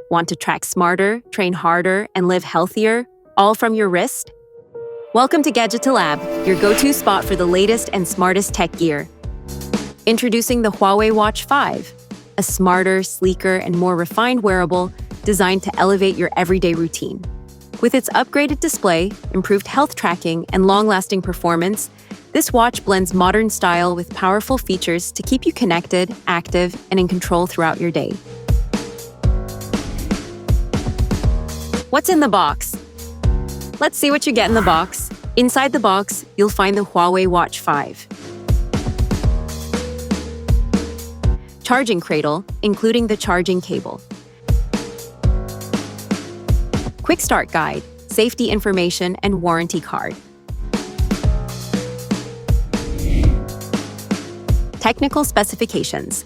Want to track smarter, train harder, and live healthier, all from your wrist? Welcome to Gadgeto Lab, your go-to spot for the latest and smartest tech gear. Introducing the Huawei Watch 5, a smarter, sleeker, and more refined wearable designed to elevate your everyday routine. With its upgraded display, improved health tracking, and long-lasting performance, this watch blends modern style with powerful features to keep you connected, active, and in control throughout your day. What's in the box? Let's see what you get in the box. Inside the box, you'll find the Huawei Watch 5. Charging cradle, including the charging cable. Quick start guide, safety information, and warranty card. Technical specifications.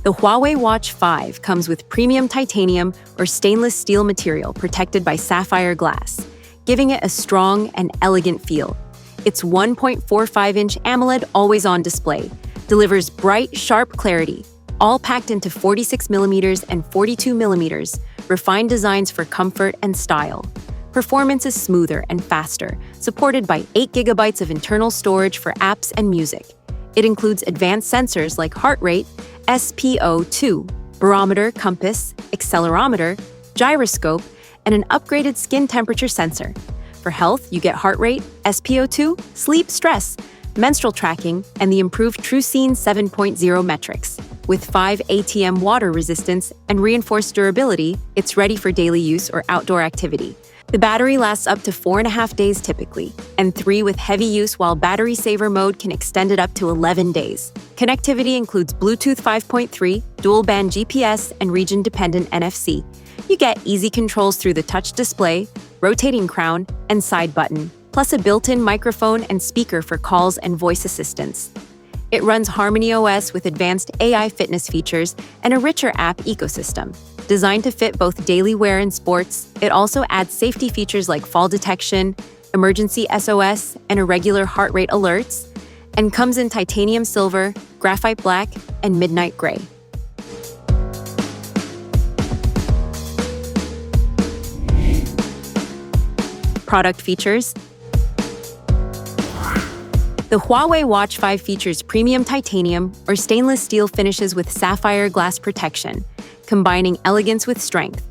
The Huawei Watch 5 comes with premium titanium or stainless steel material protected by sapphire glass, giving it a strong and elegant feel. Its 1.45-inch AMOLED always-on display delivers bright, sharp clarity, all packed into 46mm and 42mm, refined designs for comfort and style. Performance is smoother and faster, supported by 8GB of internal storage for apps and music. It includes advanced sensors like heart rate, SpO₂, barometer, compass, accelerometer, gyroscope, and an upgraded skin temperature sensor. For health, you get heart rate, SpO₂, sleep, stress, menstrual tracking, and the improved TrueScene 7.0 metrics. With 5 ATM water resistance and reinforced durability, it's ready for daily use or outdoor activity. The battery lasts up to 4.5 days typically, and 3 with heavy use, while battery saver mode can extend it up to 11 days. Connectivity includes Bluetooth 5.3, dual-band GPS, and region-dependent NFC. You get easy controls through the touch display, rotating crown, and side button, plus a built-in microphone and speaker for calls and voice assistance. It runs Harmony OS with advanced AI fitness features and a richer app ecosystem. Designed to fit both daily wear and sports, it also adds safety features like fall detection, emergency SOS, and irregular heart rate alerts, and comes in titanium silver, graphite black, and midnight gray. Product features. The Huawei Watch 5 features premium titanium or stainless steel finishes with sapphire glass protection, combining elegance with strength.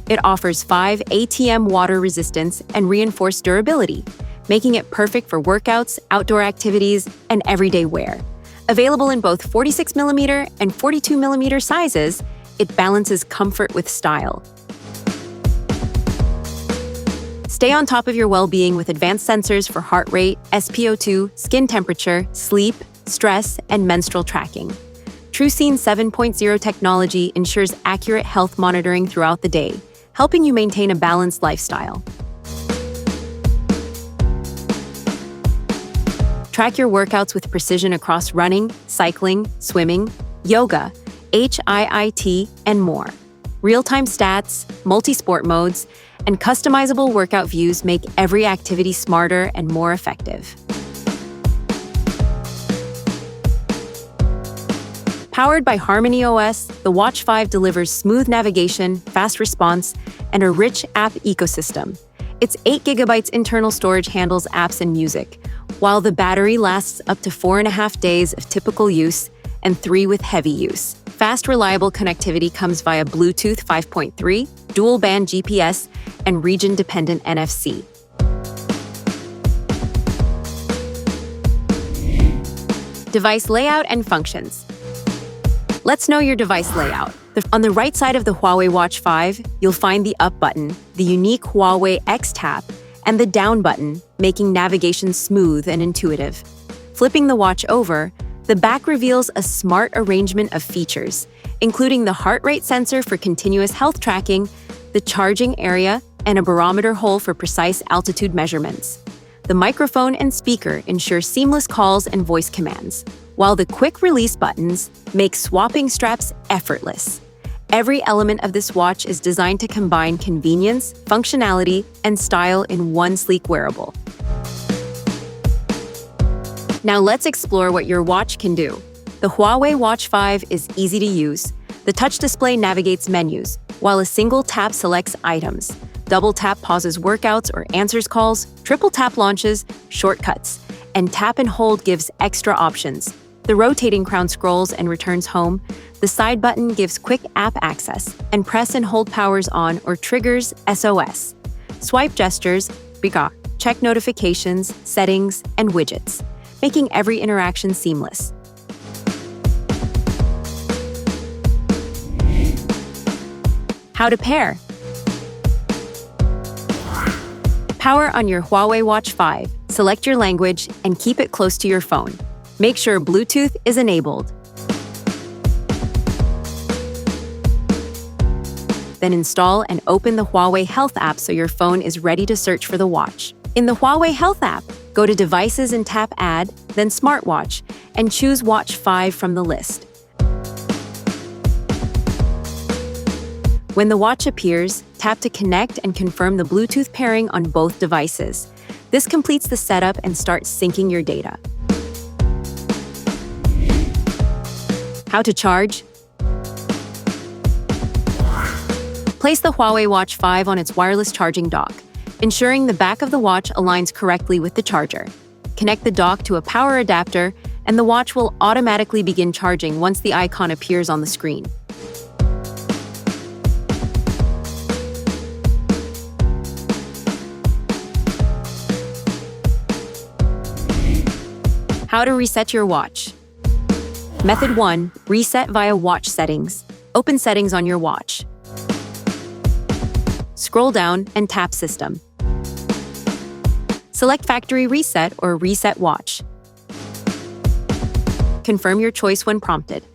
It offers 5 ATM water resistance and reinforced durability, making it perfect for workouts, outdoor activities, and everyday wear. Available in both 46mm and 42mm sizes, it balances comfort with style. Stay on top of your well-being with advanced sensors for heart rate, SpO₂, skin temperature, sleep, stress, and menstrual tracking. TrueScene 7.0 technology ensures accurate health monitoring throughout the day, helping you maintain a balanced lifestyle. Track your workouts with precision across running, cycling, swimming, yoga, HIIT, and more. Real-time stats, multi-sport modes, and customizable workout views make every activity smarter and more effective. Powered by Harmony OS, the Watch 5 delivers smooth navigation, fast response, and a rich app ecosystem. Its 8GB internal storage handles apps and music, while the battery lasts up to 4.5 days of typical use and 3 with heavy use. Fast, reliable connectivity comes via Bluetooth 5.3, dual-band GPS, and region-dependent NFC. Device layout and functions. Let's know your device layout. On the right side of the Huawei Watch 5, you'll find the up button, the unique Huawei X Tap, and the down button, making navigation smooth and intuitive. Flipping the watch over, the back reveals a smart arrangement of features, including the heart rate sensor for continuous health tracking, the charging area, and a barometer hole for precise altitude measurements. The microphone and speaker ensure seamless calls and voice commands, while the quick release buttons make swapping straps effortless. Every element of this watch is designed to combine convenience, functionality, and style in one sleek wearable. Now let's explore what your watch can do. The Huawei Watch 5 is easy to use, The touch display navigates menus, while a single tap selects items. Double tap pauses workouts or answers calls, triple tap launches shortcuts, and tap and hold gives extra options. The rotating crown scrolls and returns home. The side button gives quick app access, and press and hold powers on or triggers SOS. Swipe gestures, check notifications, settings, and widgets, making every interaction seamless. How to pair. Power on your Huawei Watch 5, select your language, and keep it close to your phone. Make sure Bluetooth is enabled. Then install and open the Huawei Health app so your phone is ready to search for the watch. In the Huawei Health app, go to Devices and tap Add, then Smartwatch, and choose Watch 5 from the list. When the watch appears, tap to connect and confirm the Bluetooth pairing on both devices. This completes the setup and starts syncing your data. How to charge? Place the Huawei Watch 5 on its wireless charging dock, ensuring the back of the watch aligns correctly with the charger. Connect the dock to a power adapter, and the watch will automatically begin charging once the icon appears on the screen. How to reset your watch. Method 1. Reset via watch settings. Open settings on your watch. Scroll down and tap System. Select Factory Reset or Reset Watch. Confirm your choice when prompted.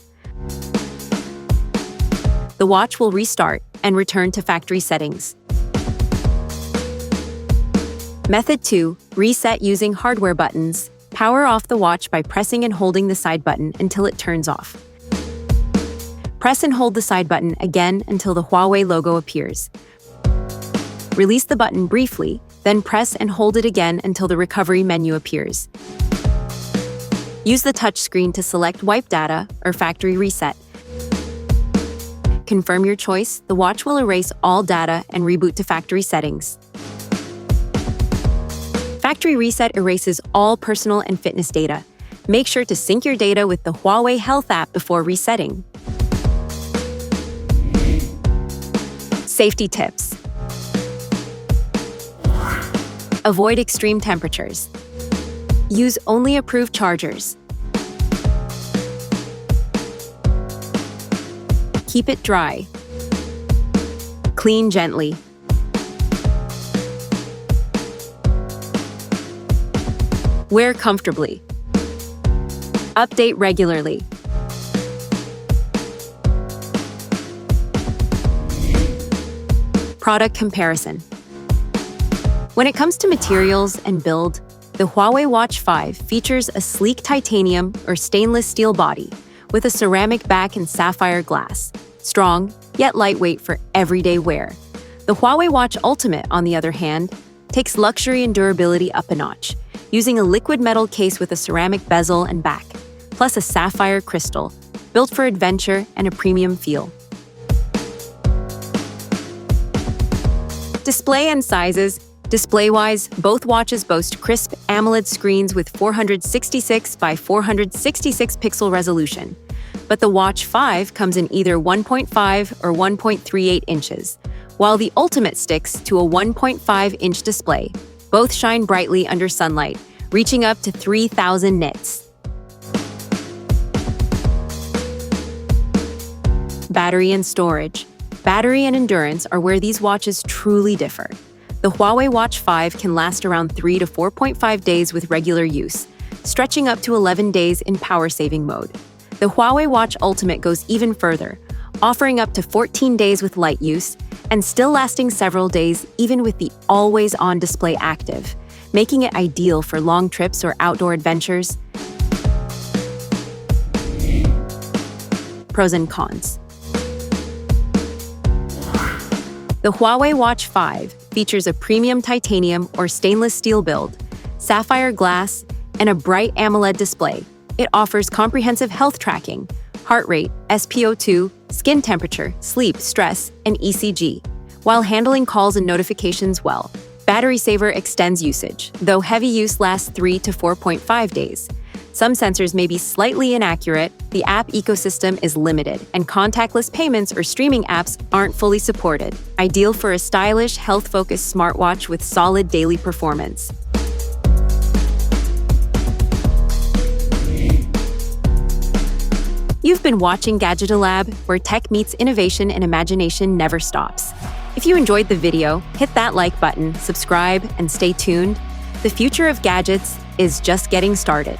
The watch will restart and return to factory settings. Method 2. Reset using hardware buttons. Power off the watch by pressing and holding the side button until it turns off. Press and hold the side button again until the Huawei logo appears. Release the button briefly, then press and hold it again until the recovery menu appears. Use the touch screen to select Wipe Data or Factory Reset. Confirm your choice, the watch will erase all data and reboot to factory settings. Factory Reset erases all personal and fitness data. Make sure to sync your data with the Huawei Health app before resetting. Safety tips. Avoid extreme temperatures. Use only approved chargers. Keep it dry. Clean gently. Wear comfortably. Update regularly. Product comparison. When it comes to materials and build, the Huawei Watch 5 features a sleek titanium or stainless steel body with a ceramic back and sapphire glass, strong yet lightweight for everyday wear. The Huawei Watch Ultimate, on the other hand, takes luxury and durability up a notch, using a liquid metal case with a ceramic bezel and back, plus a sapphire crystal, built for adventure and a premium feel. Display and sizes. Display-wise, both watches boast crisp AMOLED screens with 466 by 466 pixel resolution, but the Watch 5 comes in either 1.5 or 1.38 inches, while the Ultimate sticks to a 1.5-inch display. Both shine brightly under sunlight, reaching up to 3,000 nits. Battery and storage. Battery and endurance are where these watches truly differ. The Huawei Watch 5 can last around 3 to 4.5 days with regular use, stretching up to 11 days in power-saving mode. The Huawei Watch Ultimate goes even further, offering up to 14 days with light use and still lasting several days even with the always-on display active, making it ideal for long trips or outdoor adventures. Pros and cons. The Huawei Watch 5 features a premium titanium or stainless steel build, sapphire glass, and a bright AMOLED display. It offers comprehensive health tracking, heart rate, SpO₂, skin temperature, sleep, stress, and ECG, while handling calls and notifications well. Battery Saver extends usage, though heavy use lasts 3 to 4.5 days. Some sensors may be slightly inaccurate, the app ecosystem is limited, and contactless payments or streaming apps aren't fully supported. Ideal for a stylish, health-focused smartwatch with solid daily performance. You've been watching Gadgeto Lab, where tech meets innovation and imagination never stops. If you enjoyed the video, hit that like button, subscribe, and stay tuned. The future of gadgets is just getting started.